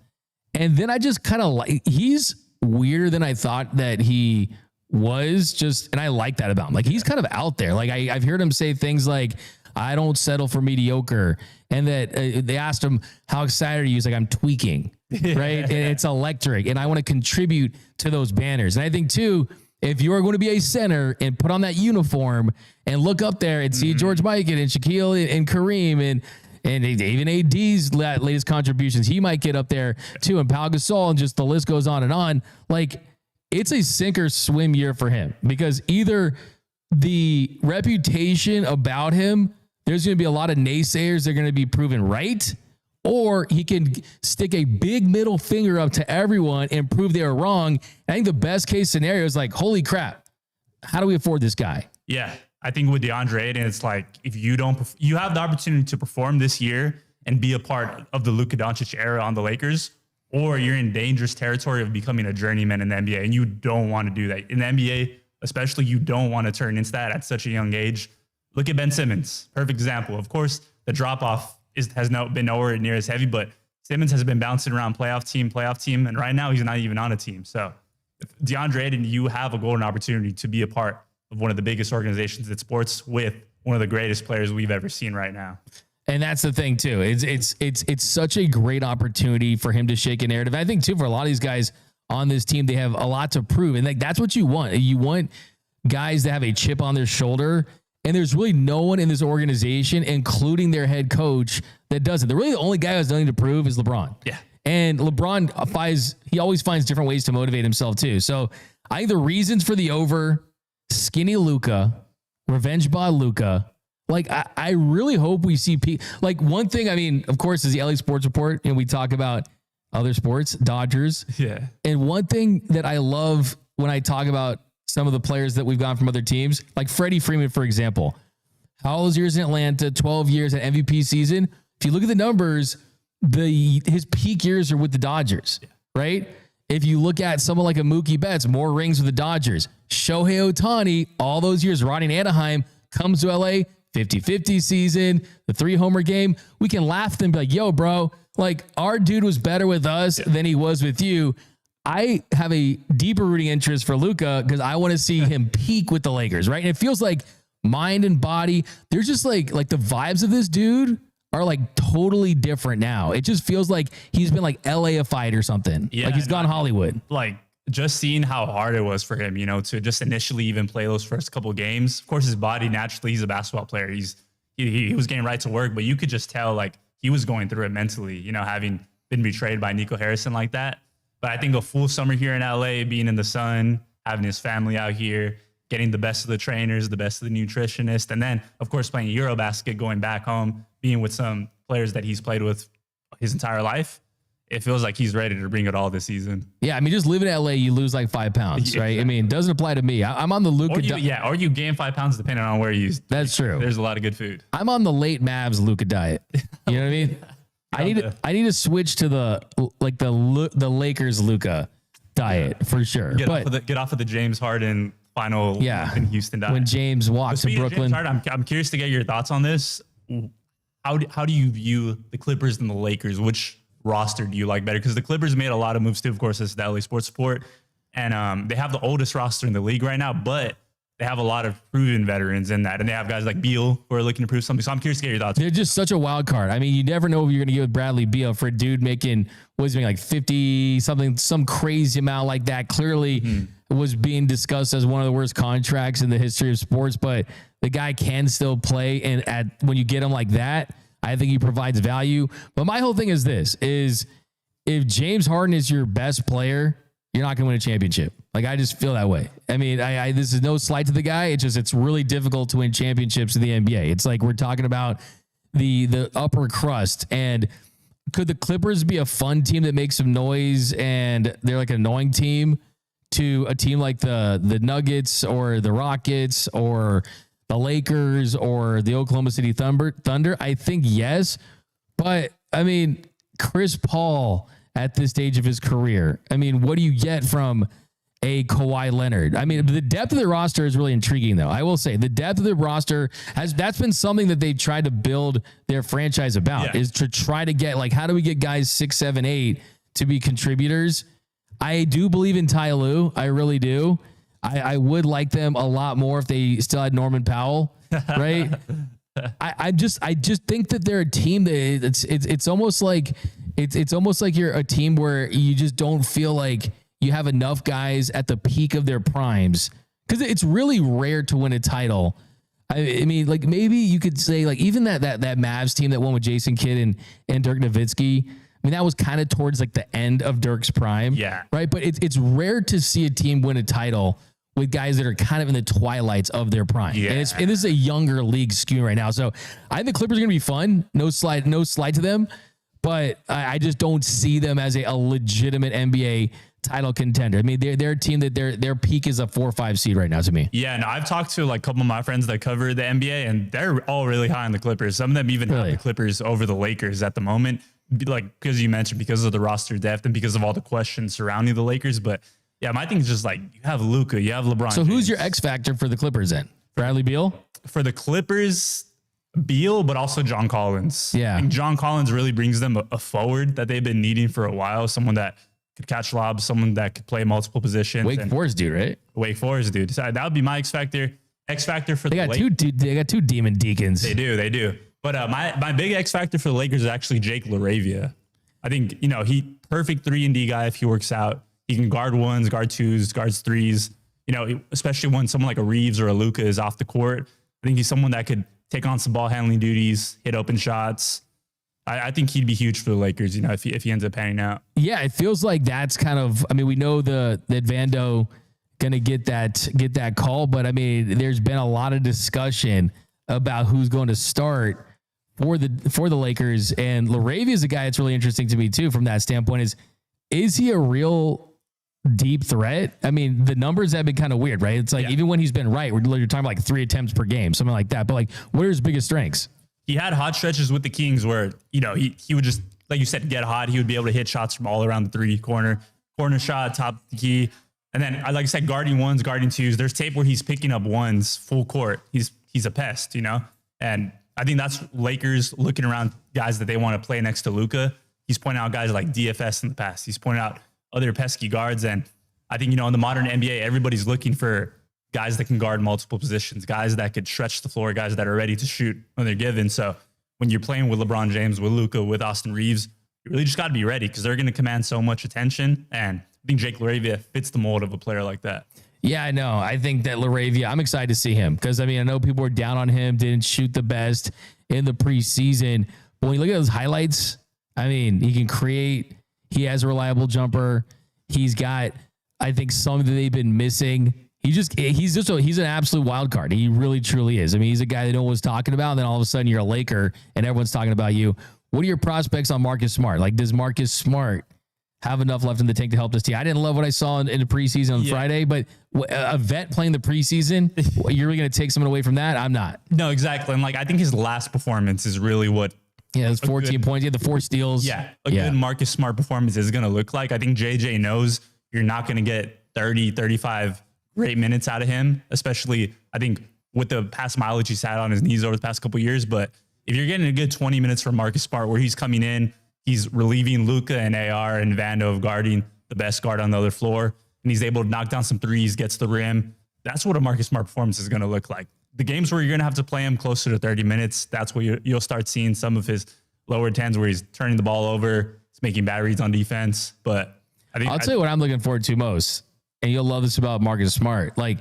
And then I just kind of like, he's weirder than I thought that he was, and I like that about him. Like, he's kind of out there. Like, I've heard him say things like, I don't settle for mediocre. And that they asked him, how excited are you? He's like, I'm tweaking, right? And it's electric. And I want to contribute to those banners. And I think, too, if you're going to be a center and put on that uniform and look up there and see George Mikan and Shaquille and Kareem and even AD's latest contributions, he might get up there too. And Pau Gasol, and just the list goes on and on. Like, it's a sink or swim year for him, because either the reputation about him, there's going to be a lot of naysayers that are going to be proven right, or he can stick a big middle finger up to everyone and prove they were wrong. I think the best case scenario is like, holy crap, how do we afford this guy? Yeah. I think with DeAndre Ayton, it's like, if you have the opportunity to perform this year and be a part of the Luka Doncic era on the Lakers, or you're in dangerous territory of becoming a journeyman in the NBA, and you don't want to do that. In the NBA, especially, you don't want to turn into that at such a young age. Look at Ben Simmons, perfect example. Of course, the drop-off has been nowhere near as heavy, but Simmons has been bouncing around playoff team, and right now he's not even on a team. So if DeAndre Ayton, you have a golden opportunity to be a part of one of the biggest organizations in sports with one of the greatest players we've ever seen right now. And that's the thing too. It's such a great opportunity for him to shake a narrative. I think too, for a lot of these guys on this team, they have a lot to prove. And like, that's what you want. You want guys that have a chip on their shoulder. And there's really no one in this organization, including their head coach, that doesn't. The really the only guy who has nothing to prove is LeBron. Yeah. And LeBron always finds different ways to motivate himself too. So I think the reasons for the over, skinny Luka, revenge by Luka. Like, I really hope we see like one thing, I mean, of course, is the LA Sports Report, and we talk about other sports, Dodgers. Yeah. And one thing that I love when I talk about some of the players that we've gotten from other teams, like Freddie Freeman, for example, how old years in Atlanta, 12 years at MVP season. If you look at the numbers, his peak years are with the Dodgers, right? If you look at someone like a Mookie Betts, more rings with the Dodgers. Shohei Ohtani, all those years riding Anaheim, comes to LA, 50-50 season, the 3-homer game. We can laugh at them and be like, yo, bro, like our dude was better with us than he was with you. I have a deeper rooting interest for Luka because I want to see him peak with the Lakers, right? And it feels like mind and body, they're just like the vibes of this dude are like totally different now. It just feels like he's been like LA-ified or something. Yeah, like he's gone Hollywood. Like just seeing how hard it was for him, to just initially even play those first couple games. Of course, his body, naturally, he's a basketball player. He was getting right to work, but you could just tell like he was going through it mentally, having been betrayed by Nico Harrison like that. But I think a full summer here in LA, being in the sun, having his family out here, getting the best of the trainers, the best of the nutritionists, and then, of course, playing Eurobasket, going back home, being with some players that he's played with his entire life, it feels like he's ready to bring it all this season. Yeah, I mean, just live in LA, you lose like 5 pounds, right? I mean, it doesn't apply to me. I'm on the Luka. Or you gain 5 pounds depending on where you. That's true. There's a lot of good food. I'm on the late Mavs Luka diet. You know what I mean? I need to switch to the Lakers Luka diet for sure. Get off of the James Harden final in Houston diet. When James walked to Brooklyn. I'm curious to get your thoughts on this. How do you view the Clippers and the Lakers? Which roster do you like better? Because the Clippers made a lot of moves too. Of course, this is the LA Sports Report, and they have the oldest roster in the league right now, but they have a lot of proven veterans in that, and they have guys like Beal who are looking to prove something. So I'm curious to get your thoughts. They're just such a wild card. I mean, you never know what you're going to get with Bradley Beal for a dude making like 50 something, some crazy amount like that. Clearly was being discussed as one of the worst contracts in the history of sports, but the guy can still play. And when you get him like that, I think he provides value. But my whole thing is this: is if James Harden is your best player, you're not going to win a championship. Like, I just feel that way. I mean, this is no slight to the guy. It's really difficult to win championships in the NBA. It's like we're talking about the upper crust. And could the Clippers be a fun team that makes some noise and they're like an annoying team to a team like the Nuggets or the Rockets or the Lakers or the Oklahoma City Thunder? I think yes. But, I mean, Chris Paul at this stage of his career, I mean, what do you get from a Kawhi Leonard? I mean, the depth of the roster is really intriguing, though. I will say the depth of the roster that's been something that they've tried to build their franchise about, is to try to get, like, how do we get guys 6, 7, 8 to be contributors? I do believe in Ty Lue. I really do. I would like them a lot more if they still had Norman Powell, right? I just think that they're a team that it's almost like it's almost like you're a team where you just don't feel like you have enough guys at the peak of their primes, because it's really rare to win a title. I mean, like, maybe you could say, like, even that Mavs team that won with Jason Kidd and Dirk Nowitzki. I mean, that was kind of towards like the end of Dirk's prime. Yeah. Right. But it's rare to see a team win a title with guys that are kind of in the twilights of their prime. Yeah. And this is a younger league skewing right now. So I think the Clippers are going to be fun. No slide to them. but I just don't see them as a legitimate NBA title contender. I mean, they're a team that their peak is a 4 or 5 seed right now to me. Yeah, and I've talked to like a couple of my friends that cover the NBA, and they're all really high on the Clippers. Some of them even have the Clippers over the Lakers at the moment, like because you mentioned because of the roster depth and because of all the questions surrounding the Lakers. But yeah, my thing is just like you have Luka, you have LeBron. So who's James. your X factor for the Clippers then? Bradley Beal? For the Clippers, Beal, but also John Collins. Yeah. I think John Collins really brings them a forward that they've been needing for a while, someone that could catch lobs, someone that could play multiple positions. Wake Forest dude, right? Wake Forest dude. So that would be my X factor. X factor for They the got Lakers. they got two demon deacons. They do. But my big X factor for the Lakers is actually Jake LaRavia. I think, he perfect 3-and-D guy if he works out. He can guard ones, guard twos, guards threes. Especially when someone like a Reeves or a Luka is off the court. I think he's someone that could take on some ball handling duties, hit open shots. I think he'd be huge for the Lakers, if he ends up panning out. Yeah, it feels like that's kind of. I mean, we know that Vando gonna get that call, but I mean, there's been a lot of discussion about who's going to start for the Lakers, and LaRavia is a guy that's really interesting to me too from that standpoint. Is he a real deep threat? I mean, the numbers have been kind of weird, right? It's like even when he's been right, you're talking about like 3 attempts per game, something like that. But like, what are his biggest strengths? He had hot stretches with the Kings where, he would just, like you said, get hot. He would be able to hit shots from all around the 3 corner shot, top of the key. And then, like I said, guarding ones, guarding twos. There's tape where he's picking up ones full court. He's a pest, And I think that's Lakers looking around guys that they want to play next to Luka. He's pointing out guys like DFS in the past. He's pointing out other pesky guards. And I think, in the modern NBA, everybody's looking for guys that can guard multiple positions, guys that could stretch the floor, guys that are ready to shoot when they're given. So when you're playing with LeBron James, with Luka, with Austin Reeves, you really just got to be ready because they're going to command so much attention. And I think Jake LaRavia fits the mold of a player like that. Yeah, I know. I think that LaRavia, I'm excited to see him because, I mean, I know people were down on him, didn't shoot the best in the preseason. But when you look at those highlights, I mean, he can create. He has a reliable jumper. He's got, I think, something that they've been missing. He's an absolute wild card. He really, truly is. I mean, he's a guy that no one's talking about, and then all of a sudden you're a Laker and everyone's talking about you. What are your prospects on Marcus Smart? Like, does Marcus Smart have enough left in the tank to help this team? I didn't love what I saw in the preseason on Friday, but a vet playing the preseason, you're really going to take someone away from that? I'm not. No, exactly. And I think his last performance is really what. Yeah, it's 14 points. He had the 4 steals. Yeah, a good Marcus Smart performance is going to look like. I think JJ knows you're not going to get 30, 35 great minutes out of him, especially I think with the past mileage he's had on his knees over the past couple of years. But if you're getting a good 20 minutes from Marcus Smart where he's coming in, he's relieving Luka and AR and Vando of guarding the best guard on the other floor, and he's able to knock down some threes, gets the rim. That's what a Marcus Smart performance is going to look like. The games where you're going to have to play him closer to 30 minutes, that's where you'll start seeing some of his lower tens where he's turning the ball over, he's making bad reads on defense. But I'll tell you what I'm looking forward to most. And you'll love this about Marcus Smart. Like,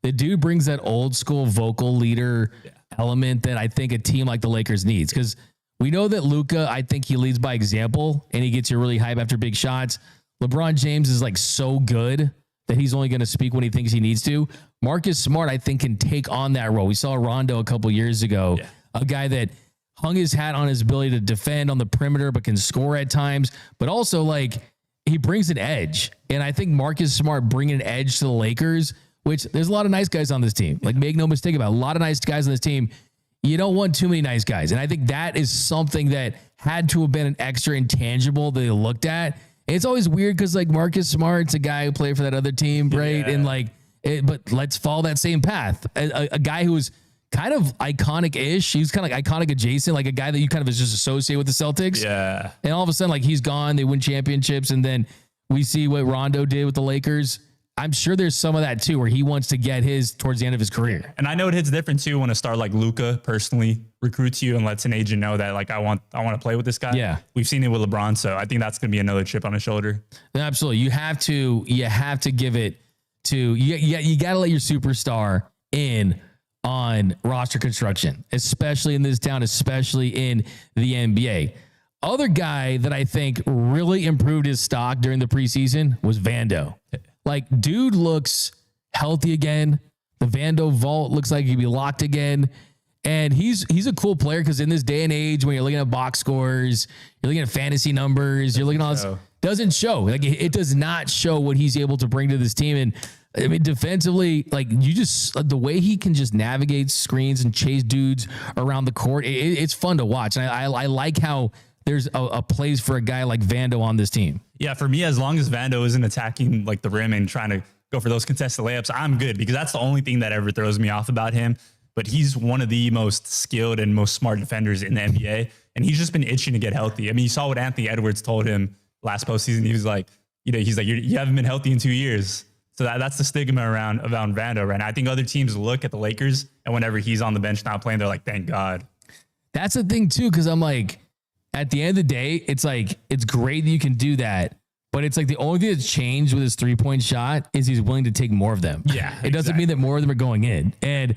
the dude brings that old school vocal leader element that I think a team like the Lakers needs. Because we know that Luka, I think he leads by example and he gets you really hype after big shots. LeBron James is like so good that he's only going to speak when he thinks he needs to. Marcus Smart, I think, can take on that role. We saw Rondo a couple years ago, a guy that hung his hat on his ability to defend on the perimeter, but can score at times, but also like, he brings an edge. And I think Marcus Smart bringing an edge to the Lakers, which there's a lot of nice guys on this team. Like, make no mistake about it, a lot of nice guys on this team. You don't want too many nice guys. And I think that is something that had to have been an extra intangible that they looked at. And it's always weird because like Marcus Smart's a guy who played for that other team, right? And like, but let's follow that same path. A guy who was kind of iconic-ish. He was kind of like iconic adjacent, like a guy that you kind of just associate with the Celtics. Yeah. And all of a sudden, like, he's gone. They win championships. And then we see what Rondo did with the Lakers. I'm sure there's some of that too, where he wants to get his towards the end of his career. And I know it hits different too when a star like Luka personally recruits you and lets an agent know that like, I want to play with this guy. Yeah. We've seen it with LeBron. So I think that's going to be another chip on his shoulder. Absolutely. You have to give it to, you got to let your superstar in on roster construction, especially in this town, especially in the NBA. Other guy that I think really improved his stock during the preseason was Vando. Like, dude looks healthy again. The Vando vault looks like he'd be locked again. And he's a cool player because in this day and age, when you're looking at box scores, you're looking at fantasy numbers, you're looking at all this, doesn't show. Like it does not show what he's able to bring to this team. And I mean, defensively, like the way he can just navigate screens and chase dudes around the court, it's fun to watch. And I like how there's a place for a guy like Vando on this team. Yeah, for me, as long as Vando isn't attacking like the rim and trying to go for those contested layups, I'm good because that's the only thing that ever throws me off about him. But he's one of the most skilled and most smart defenders in the NBA. And he's just been itching to get healthy. I mean, you saw what Anthony Edwards told him last postseason. He was like, you haven't been healthy in 2 years. So that's the stigma around Vando right now. I think other teams look at the Lakers and whenever he's on the bench not playing, they're like, thank God. That's the thing too. Cause I'm like, at the end of the day, it's like, it's great that you can do that. But it's like the only thing that's changed with his 3-point shot is he's willing to take more of them. Yeah. It doesn't mean that more of them are going in. And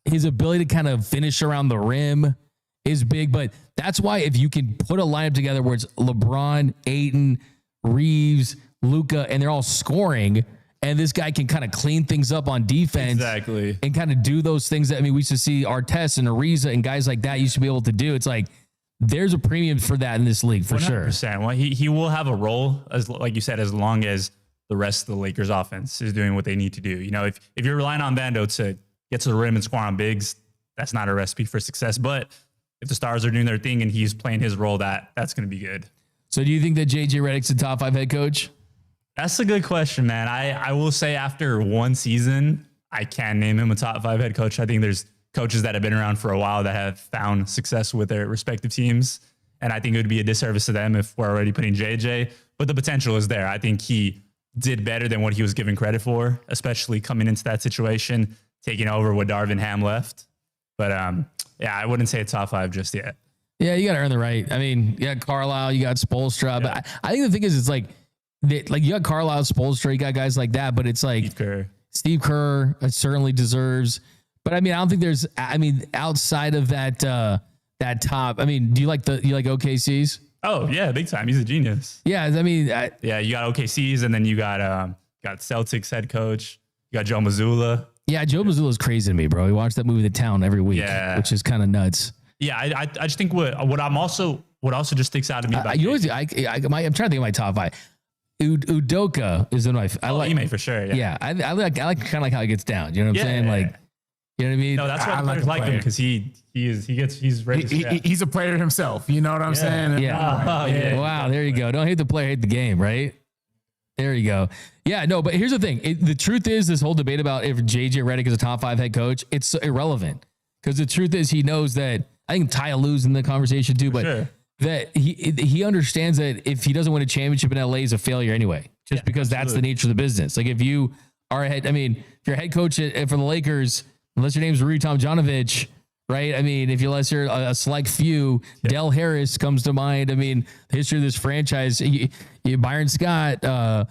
his ability to kind of finish around the rim is big, but that's why if you can put a lineup together where it's LeBron, Ayton, Reeves, Luka, and they're all scoring, and this guy can kind of clean things up on defense, Exactly. and kind of do those things that, I mean, we used to see Artest and Ariza and guys like that used to be able to do. It's like there's a premium for that in this league for 100%. sure. Well, he will have a role, as like you said, as long as the rest of the Lakers offense is doing what they need to do. You know, if you're relying on Vando to get to the rim and score on bigs, that's not a recipe for success. But if the stars are doing their thing and he's playing his role, that's going to be good. So do you think that JJ Redick's a top 5 head coach? That's a good question, man. I will say after one season, I can name him a top 5 head coach. I think there's coaches that have been around for a while that have found success with their respective teams. And I think it would be a disservice to them if we're already putting JJ, but the potential is there. I think he did better than what he was given credit for, especially coming into that situation, taking over what Darvin Ham left. But yeah, I wouldn't say a top 5 just yet. Yeah, you got to earn the right. I mean, you got Carlisle, you got Spoelstra, but I think the thing is, it's like you got Carlisle, Spoelstra, you got guys like that, but it's like Steve Kerr certainly deserves. But I mean, I don't think there's. I mean, outside of that top. I mean, do you like OKC's? Oh yeah, big time. He's a genius. Yeah, I mean, yeah, you got OKC's, and then you got Celtics head coach. You got Joe Mazzulla. Yeah, Joe Mazzulla is crazy to me, bro. He watched that movie The Town every week, which is kind of nuts. Yeah, I just think what also just sticks out to me about I'm trying to think of my top 5. Udoka is in my. I like Ime for sure. Yeah, I like kind of like how he gets down. You know what I'm saying? Like, you know what I mean? No, that's why players like him because he's ready. He's a player himself. You know what I'm saying? Yeah. Wow. There you go. Don't hate the player, hate the game. Right. There you go. Yeah. No, but here's the thing. The truth is, this whole debate about if JJ Redick is a top 5 head coach, it's irrelevant because the truth is he knows that. I think Ty Lue's in the conversation too, but that he understands that if he doesn't win a championship in LA, he's a failure anyway, just because that's the nature of the business. Like if you are if you're a head coach for the Lakers, unless your name's Rui Tomjanovich, right? I mean, unless you're a select few, Del Harris comes to mind. I mean, the history of this franchise, Byron Scott. There's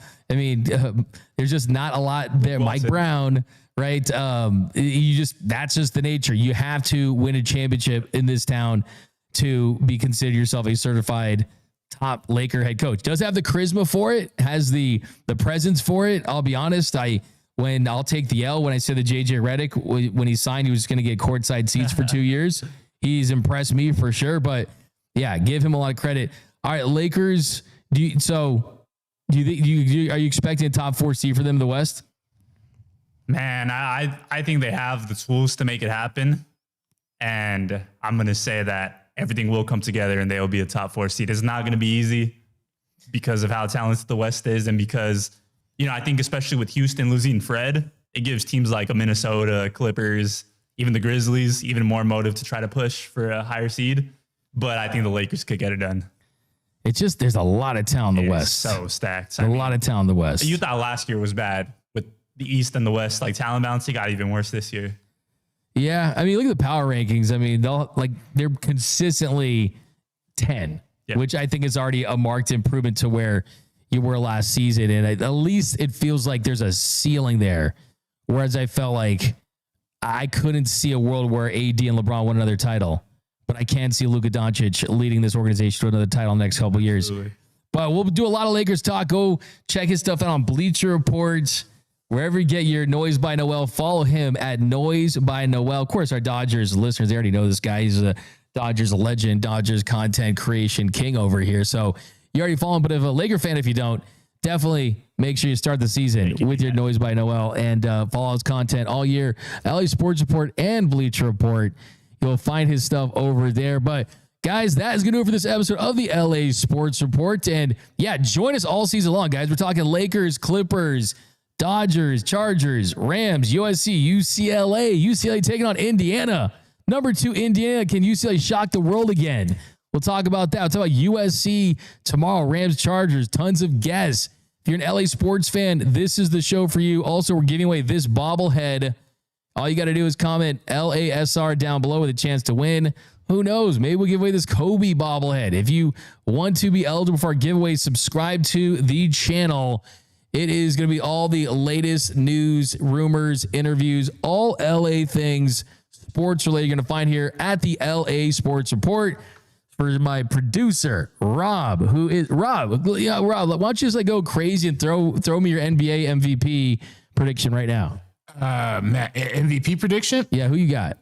just not a lot there. Mike Brown. Right. That's just the nature. You have to win a championship in this town to be considered yourself a certified top Laker head coach. Does have the charisma for it, has the presence for it. I'll be honest. I'll take the L when I said that JJ Redick, when he signed, he was going to get courtside seats for 2 years. He's impressed me for sure, but yeah, give him a lot of credit. All right. Lakers. Are you expecting a top 4 seed for them in the West? Man, I think they have the tools to make it happen. And I'm going to say that everything will come together and they'll be a top 4 seed. It's not going to be easy because of how talented the West is. And because, I think especially with Houston losing Fred, it gives teams like a Minnesota, Clippers, even the Grizzlies, even more motive to try to push for a higher seed. But I think the Lakers could get it done. It's just, there's a lot of talent in the West. So stacked. A lot of talent in the West. You thought last year was bad. The East and the West, like talent balance, it got even worse this year. Yeah, look at the power rankings. They're consistently 10, which I think is already a marked improvement to where you were last season. And at least it feels like there's a ceiling there. Whereas I felt like I couldn't see a world where AD and LeBron won another title, but I can see Luka Doncic leading this organization to another title in the next couple of years. Absolutely. But we'll do a lot of Lakers talk. Go check his stuff out on Bleacher Report. Wherever you get your Noise by Noel, follow him at Noise by Noel. Of course, our Dodgers listeners, they already know this guy. He's a Dodgers legend, Dodgers content creation king over here. So you already follow him, but if a Laker fan, if you don't, definitely make sure you start the season with your Noise by Noel and follow his content all year. LA Sports Report and Bleacher Report. You'll find his stuff over there. But guys, that is going to do it for this episode of the LA Sports Report. And yeah, join us all season long, guys. We're talking Lakers, Clippers, Dodgers, Chargers, Rams, USC, UCLA taking on Indiana. Number 2, Indiana. Can UCLA shock the world again? We'll talk about that. We'll talk about USC tomorrow, Rams, Chargers, tons of guests. If you're an LA sports fan, this is the show for you. Also, we're giving away this bobblehead. All you got to do is comment LASR down below with a chance to win. Who knows? Maybe we'll give away this Kobe bobblehead. If you want to be eligible for our giveaway, subscribe to the channel. It is going to be all the latest news, rumors, interviews, all LA things sports related you're going to find here at the LA Sports Report. For my producer, Rob, who is Rob. Yeah, Rob, why don't you just go crazy and throw me your NBA MVP prediction right now? Matt, MVP prediction? Yeah, who you got?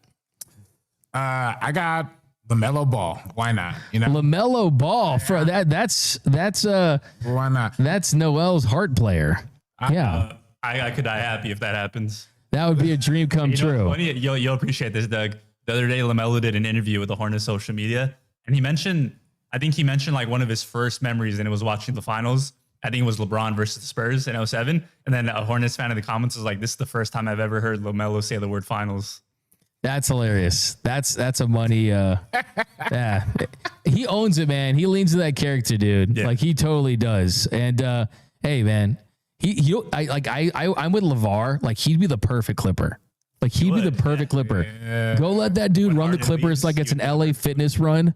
I got LaMelo Ball. Why not? LaMelo Ball for that's why not? That's Noel's heart player. I could die happy if that happens. That would be a dream come true. Funny, you'll appreciate this, Doug. The other day, LaMelo did an interview with the Hornets social media, and he mentioned one of his first memories, and it was watching the finals. I think it was LeBron versus the Spurs in 2007. And then a Hornets fan in the comments was like, this is the first time I've ever heard LaMelo say the word finals. That's hilarious. That's a money. Yeah, he owns it, man. He leans to that character, dude. Yeah. Like he totally does. And hey, man, I'm with LeVar. Like he'd be the perfect Clipper. Like he'd be the perfect Clipper. Yeah. Go let that dude run the Clippers like it's an LA Fitness run.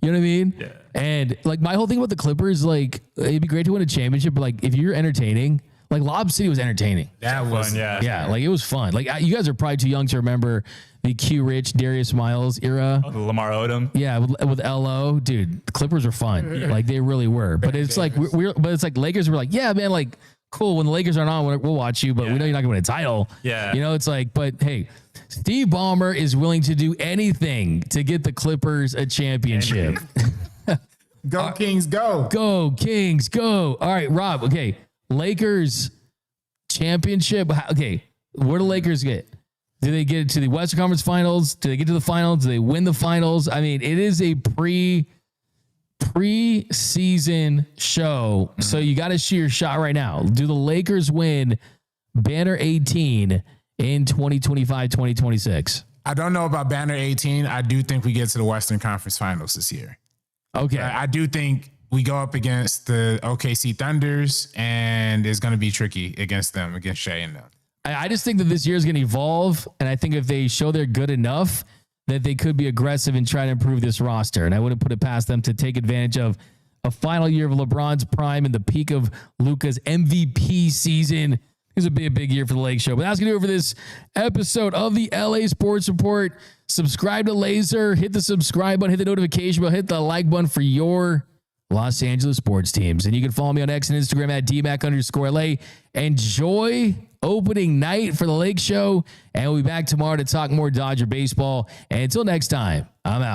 You know what I mean? Yeah. And my whole thing about the Clippers, it'd be great to win a championship, but if you're entertaining, Lob City was entertaining. That was fun, yeah. It was fun. You guys are probably too young to remember the Q Rich, Darius Miles era. Oh, the Lamar Odom. Yeah, with LO, dude, the Clippers were fun. Yeah. They really were. But it's Lakers were yeah, man, cool. When the Lakers aren't on, we'll watch you, but we know you're not going to win a title. Yeah. But hey, Steve Ballmer is willing to do anything to get the Clippers a championship. Go Kings, go. Go Kings, go. All right, Rob. Okay, Lakers championship. Okay, where do Lakers get? Do they get to the Western Conference Finals? Do they get to the finals? Do they win the finals? I mean, it is a pre-season show, so you got to shoot your shot right now. Do the Lakers win Banner 18 in 2025-2026? I don't know about Banner 18. I do think we get to the Western Conference Finals this year. Okay. I do think we go up against the OKC Thunders, and it's going to be tricky against them, against Shea and them. I just think that this year is going to evolve, and I think if they show they're good enough, that they could be aggressive and try to improve this roster. And I wouldn't put it past them to take advantage of a final year of LeBron's prime and the peak of Luka's MVP season. This will be a big year for the Lake Show. But that's going to do it for this episode of the LA Sports Report. Subscribe to Laser. Hit the subscribe button. Hit the notification bell. Hit the like button for your Los Angeles sports teams. And you can follow me on X and Instagram at Dmac_LA. Enjoy opening night for the Lake Show. And we'll be back tomorrow to talk more Dodger baseball. And until next time, I'm out.